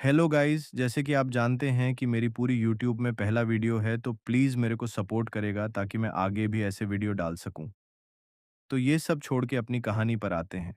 Hello guys, जैसे कि आप जानते हैं कि मेरी पूरी यूट्यूब में पहला वीडियो है, तो प्लीज़ मेरे को सपोर्ट करेगा ताकि मैं आगे भी ऐसे वीडियो डाल सकूं। तो ये सब छोड़ के अपनी कहानी पर आते हैं।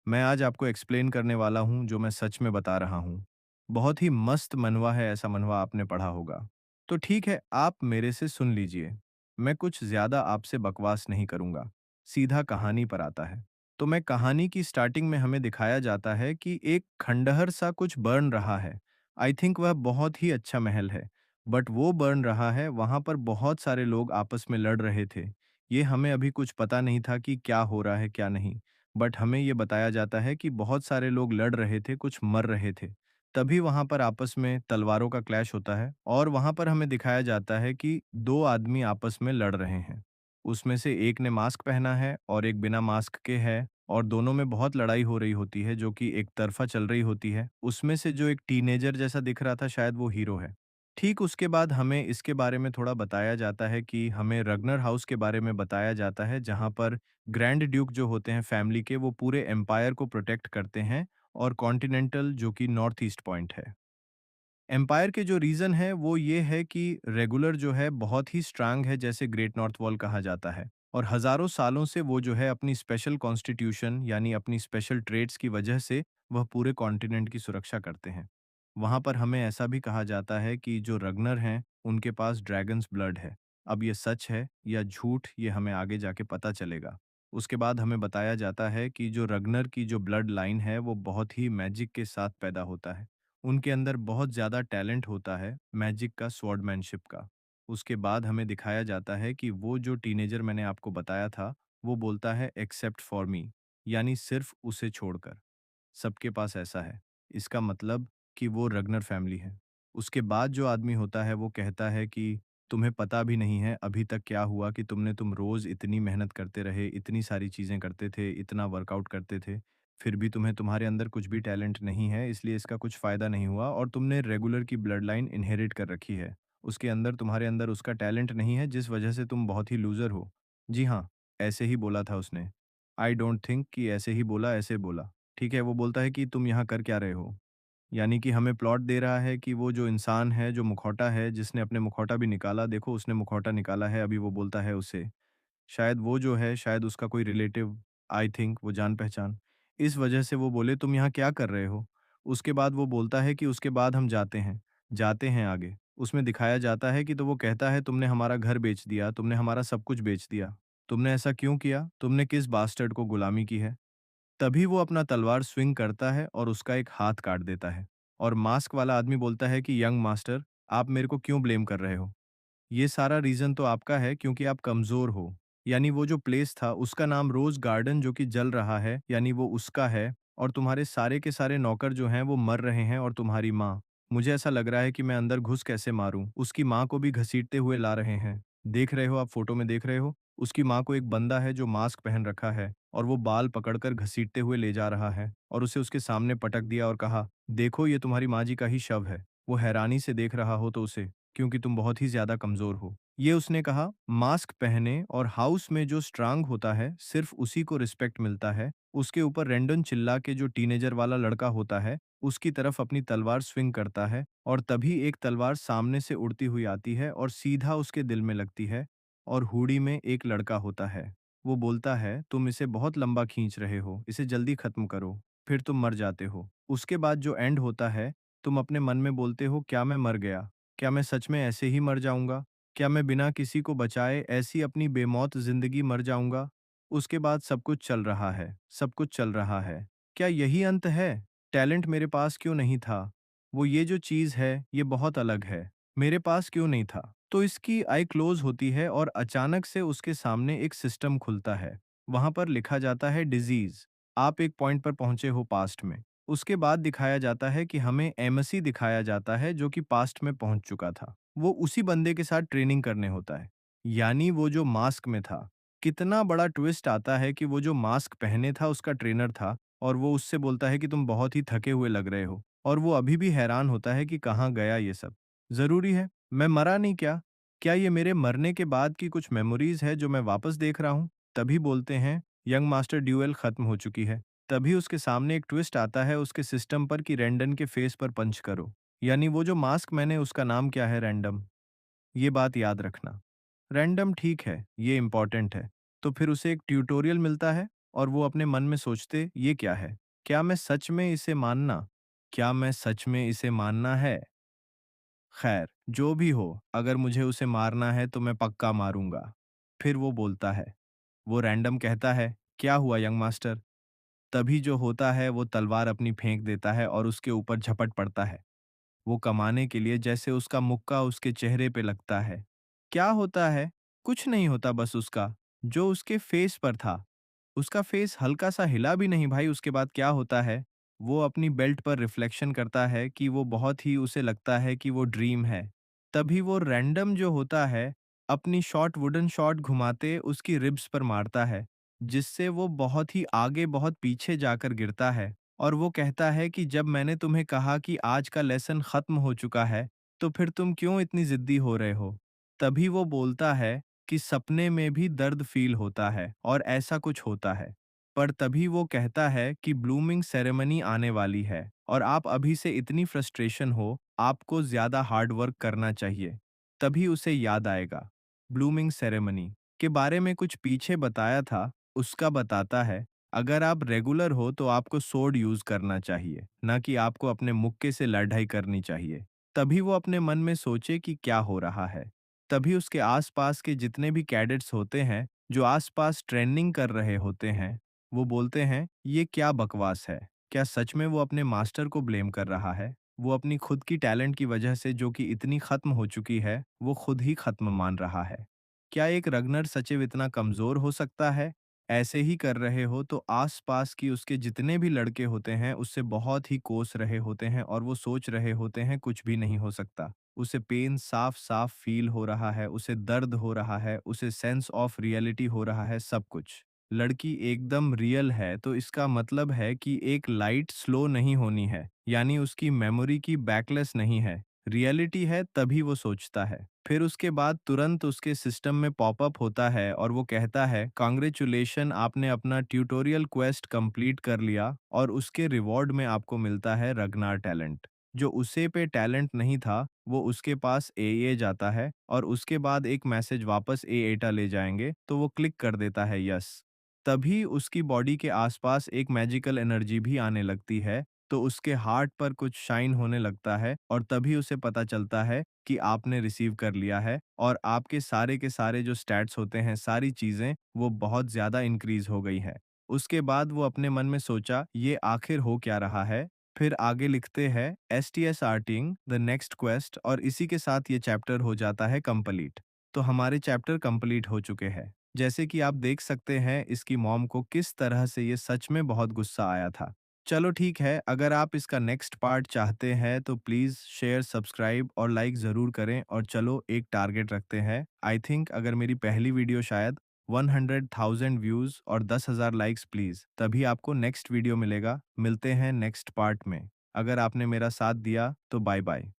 मैं आज आपको एक्सप्लेन करने वाला हूं जो मैं सच में बता रहा हूं। बहुत ही मस्त मनवा है, ऐसा मनवा आपने पढ़ा होगा। तो ठीक है, आप मेरे से सुन लीजिए। मैं कुछ ज़्यादा आपसे बकवास नहीं करूंगा, सीधा कहानी पर आता है। तो मैं कहानी की स्टार्टिंग में हमें दिखाया जाता है कि एक खंडहर सा कुछ बर्न रहा है। आई थिंक वह बहुत ही अच्छा महल है, बट वो बर्न रहा है, वहाँ पर बहुत सारे लोग आपस में लड़ रहे थे। ये हमें अभी कुछ पता नहीं था कि क्या हो रहा है, क्या नहीं। बट हमें ये बताया जाता है कि बहुत सारे लोग लड़ रहे थे, कुछ मर रहे थे। तभी वहाँ पर आपस में तलवारों का क्लैश होता है और वहाँ पर हमें दिखाया जाता है कि 2 आदमी आपस में लड़ रहे हैं। उसमें से एक ने मास्क पहना है और एक बिना मास्क के है और दोनों में बहुत लड़ाई हो रही होती है जो कि एक तरफ़ा चल रही होती है। उसमें से जो एक टीनेजर जैसा दिख रहा था शायद वो हीरो है। ठीक उसके बाद हमें इसके बारे में थोड़ा बताया जाता है कि हमें रग्नर हाउस के बारे में बताया जाता है जहाँ पर ग्रैंड ड्यूक जो होते हैं फैमिली के वो पूरे एम्पायर को प्रोटेक्ट करते हैं और कॉन्टिनेंटल जो कि नॉर्थ ईस्ट पॉइंट है। एम्पायर के जो रीज़न है वो ये है कि रेगुलर जो है बहुत ही स्ट्रांग है जैसे ग्रेट नॉर्थ वॉल कहा जाता है और हज़ारों सालों से वो जो है अपनी स्पेशल कॉन्स्टिट्यूशन यानी अपनी स्पेशल ट्रेड्स की वजह से वह पूरे कॉन्टिनेंट की सुरक्षा करते हैं। वहाँ पर हमें ऐसा भी कहा जाता है कि जो रग्नर हैं उनके पास ड्रैगन्स ब्लड है। अब ये सच है या झूठ ये हमें आगे जाके पता चलेगा। उसके बाद हमें बताया जाता है कि जो रग्नर की जो ब्लड लाइन है वो बहुत ही मैजिक के साथ पैदा होता है। उनके अंदर बहुत ज़्यादा टैलेंट होता है मैजिक का, स्वॉर्डमैनशिप का। उसके बाद हमें दिखाया जाता है कि वो जो टीनेजर मैंने आपको बताया था, वो बोलता है एक्सेप्ट फॉर मी, यानी सिर्फ़ उसे छोड़कर। सबके पास ऐसा है। इसका मतलब कि वो रग्नर फैमिली है। उसके बाद जो आदमी होता है वो कहता है कि तुम्हें पता भी नहीं है अभी तक क्या हुआ कि तुम रोज़ इतनी मेहनत करते रहे, इतनी सारी चीज़ें करते थे, इतना वर्कआउट करते थे, फिर भी तुम्हारे अंदर कुछ भी टैलेंट नहीं है, इसलिए इसका कुछ फ़ायदा नहीं हुआ और तुमने रेगुलर की ब्लड लाइन इनहेरिट कर रखी है। उसके अंदर तुम्हारे अंदर उसका टैलेंट नहीं है जिस वजह से तुम बहुत ही लूज़र हो। जी हाँ, ऐसे ही बोला था उसने। आई डोंट थिंक कि ऐसे ही बोला, ऐसे बोला। ठीक है, वो बोलता है कि तुम यहाँ कर क्या रहे हो? यानी कि हमें प्लॉट दे रहा है कि वो जो इंसान है, जो मुखौटा है, जिसने अपने मुखौटा भी निकाला, देखो उसने मुखौटा निकाला है, अभी वो बोलता है उसे। शायद वो जो है, शायद उसका कोई रिलेटिव, आई थिंक वो जान-पहचान। इस वजह से वो बोले, "तुम यहाँ क्या कर रहे हो?" उसके बाद वो बोलता है कि उसके बाद हम जाते हैं आगे। उसमें दिखाया जाता है कि तो वो कहता है, "तुमने हमारा घर बेच दिया, तुमने हमारा सब कुछ बेच दिया। तुमने ऐसा क्यों किया? तुमने किस बास्टर्ड को गुलामी की है?" तभी वो अपना तलवार स्विंग करता है और उसका एक हाथ काट देता है और मास्क वाला आदमी बोलता है कि यंग मास्टर, आप मेरे को क्यों ब्लेम कर रहे हो? ये सारा रीज़न तो आपका है क्योंकि आप कमज़ोर हो। यानी वो जो प्लेस था उसका नाम रोज़ गार्डन जो कि जल रहा है, यानी वो उसका है और तुम्हारे सारे के सारे नौकर जो हैं वो मर रहे हैं और तुम्हारी माँ, मुझे ऐसा लग रहा है कि मैं अंदर घुस कैसे मारूँ? उसकी माँ को भी घसीटते हुए ला रहे हैं। देख रहे हो आप फ़ोटो में देख रहे हो? उसकी माँ को एक बंदा है जो मास्क पहन रखा है और वो बाल पकड़कर घसीटते हुए ले जा रहा है और उसे उसके सामने पटक दिया और कहा, "देखो ये तुम्हारी माँ जी का ही शव है।" वो हैरानी से देख रहा हो तो उसे, क्योंकि तुम बहुत ही ज़्यादा कमज़ोर हो। ये उसने कहा, मास्क पहने और हाउस में जो स्ट्रांग होता है, सिर्फ़ उसी को रिस्पेक्ट मिलता है। उसके ऊपर रैंडम चिल्ला के जो टीनेजर वाला लड़का होता है, उसकी तरफ अपनी तलवार स्विंग करता है और तभी एक तलवार सामने से उड़ती हुई आती है और सीधा उसके दिल में लगती है और हुडी में एक लड़का होता है। वो बोलता है, "तुम इसे बहुत लंबा खींच रहे हो, इसे जल्दी ख़त्म करो, फिर तुम मर जाते हो।" उसके बाद जो एंड होता है, तुम अपने मन में बोलते हो, "क्या मैं मर गया? क्या मैं सच में ऐसे ही मर जाऊँगा? क्या मैं बिना किसी को बचाए ऐसी अपनी बेमौत ज़िंदगी मर जाऊँगा?" उसके बाद सब कुछ चल रहा है, सब कुछ चल रहा है। क्या यही अंत है? टैलेंट मेरे पास क्यों नहीं था? वो ये जो चीज़ है, ये बहुत अलग है। मेरे पास क्यों नहीं था? तो इसकी आई क्लोज़ होती है और अचानक से उसके सामने एक सिस्टम खुलता है। वहाँ पर लिखा जाता है डिज़ीज़। आप एक पॉइंट पर पहुँचे हो पास्ट में। उसके बाद दिखाया जाता है कि हमें एमएससी दिखाया जाता है जो कि पास्ट में पहुँच चुका था। वो उसी बंदे के साथ ट्रेनिंग करने होता है। यानी वो जो मास्क में था। कितना बड़ा ट्विस्ट आता है कि वो जो मास्क पहने था उसका ट्रेनर था और वो उससे बोलता है कि तुम बहुत ही थके हुए लग रहे हो और वो अभी भी हैरान होता है कि कहाँ गया ये सब। ज़रूरी है, मैं मरा नहीं क्या? क्या ये मेरे मरने के बाद की कुछ मेमोरीज़ है जो मैं वापस देख रहा हूँ? तभी बोलते हैं यंग मास्टर ड्यूएल खत्म हो चुकी है। तभी उसके सामने एक ट्विस्ट आता है उसके सिस्टम पर कि रैंडम के फेस पर पंच करो। यानी वो जो मास्क मैंने उसका नाम क्या है? रैंडम। ये बात याद रखना। रैंडम ठीक है, ये इम्पोर्टेंट है। तो फिर उसे एक ट्यूटोरियल मिलता है और वो अपने मन में सोचते ये क्या है? क्या मैं सच में इसे मानना? क्या मैं सच में इसे मानना है? खैर, जो भी हो, अगर मुझे उसे मारना है तो मैं पक्का मारूंगा। फिर वो बोलता है, वो रैंडम कहता है, क्या हुआ यंग मास्टर? तभी जो होता है वो तलवार अपनी फेंक देता है और उसके ऊपर झपट पड़ता है। वो कमाने के लिए जैसे उसका मुक्का उसके चेहरे पे लगता है। क्या होता है? कुछ नहीं होता बस उसका, जो उसके फेस पर था। उसका फेस हल्का-सा हिला भी नहीं भाई उसके बाद क्या होता है? वो अपनी बेल्ट पर रिफ्लेक्शन करता है कि वो बहुत ही उसे लगता है कि वो ड्रीम है। तभी वो रैंडम जो होता है, अपनी शॉर्ट वुडन शॉट घुमाते उसकी रिब्स पर मारता है, जिससे वो बहुत ही आगे बहुत पीछे जाकर गिरता है। और वो कहता है कि जब मैंने तुम्हें कहा कि आज का लेसन खत्म हो चुका है, तो फिर तुम क्यों इतनी ज़िद्दी हो रहे हो? तभी वो बोलता है कि सपने में भी दर्द फ़ील होता है और ऐसा कुछ होता है। पर तभी वो कहता है कि ब्लूमिंग सेरेमनी आने वाली है और आप अभी से इतनी फ्रस्ट्रेशन हो, आपको ज़्यादा हार्ड वर्क करना चाहिए। तभी उसे याद आएगा, ब्लूमिंग सेरेमनी के बारे में कुछ पीछे बताया था, उसका बताता है अगर आप रेगुलर हो तो आपको सोर्ड यूज करना चाहिए, ना कि आपको अपने मुक्के से लड़ाई करनी चाहिए। तभी वो अपने मन में सोचे कि क्या हो रहा है। तभी उसके आसपास के जितने भी कैडेट्स होते हैं, जो आसपास ट्रेनिंग कर रहे होते हैं, वो बोलते हैं ये क्या बकवास है? क्या सच में वो अपने मास्टर को ब्लेम कर रहा है? वो अपनी खुद की टैलेंट की वजह से जो कि इतनी खत्म हो चुकी है, वो खुद ही खत्म मान रहा है। क्या एक रगनर सचिव इतना कमजोर हो सकता है? ऐसे ही कर रहे हो तो आस-पास की उसके जितने भी लड़के होते हैं उससे बहुत ही कोस रहे होते हैं और वो सोच रहे होते हैं कुछ भी नहीं हो सकता। उसे पेन साफ-साफ फ़ील हो रहा है, उसे दर्द हो रहा है, उसे सेंस ऑफ रियलिटी हो रहा है, सब कुछ। लड़की एकदम रियल है तो इसका मतलब है कि एक लाइट स्लो नहीं होनी है, यानी उसकी मेमोरी की बैकलेस नहीं है। रियलिटी है तभी वो सोचता है। फिर उसके बाद तुरंत उसके सिस्टम में पॉपअप होता है और वो कहता है कांग्रेचुलेशन आपने अपना ट्यूटोरियल क्वेस्ट कंप्लीट कर लिया और उसके रिवॉर्ड में आपको मिलता है रगनार टैलेंट। जो उसे पे टैलेंट नहीं था वो उसके पास ए जाता है और उसके बाद एक मैसेज वापस ए एटा ले जाएंगे तो वो क्लिक कर देता है यस। तभी उसकी बॉडी के आसपास एक मैजिकल एनर्जी भी आने लगती है तो उसके हार्ट पर कुछ शाइन होने लगता है और तभी उसे पता चलता है कि आपने रिसीव कर लिया है और आपके सारे के सारे जो स्टैट्स होते हैं, सारी चीज़ें, वो बहुत ज़्यादा इंक्रीज़ हो गई हैं। उसके बाद वो अपने मन में सोचा, ये आखिर हो क्या रहा है? फिर आगे लिखते हैं एसटीएस आर्टिंग द नेक्स्ट क्वेस्ट और इसी के साथ ये चैप्टर हो जाता है कंप्लीट। तो हमारे चैप्टर कंप्लीट हो चुके हैं। जैसे कि आप देख सकते हैं इसकी मॉम को किस तरह से ये सच में बहुत गुस्सा आया था। चलो ठीक है, अगर आप इसका नेक्स्ट पार्ट चाहते हैं तो प्लीज़ शेयर, सब्सक्राइब और लाइक ज़रूर करें और चलो एक टारगेट रखते हैं। आई थिंक अगर मेरी पहली वीडियो शायद 100,000 व्यूज़ और 10,000 लाइक्स प्लीज़, तभी आपको नेक्स्ट वीडियो मिलेगा। मिलते हैं नेक्स्ट पार्ट में। अगर आपने मेरा साथ दिया तो बाय बाय।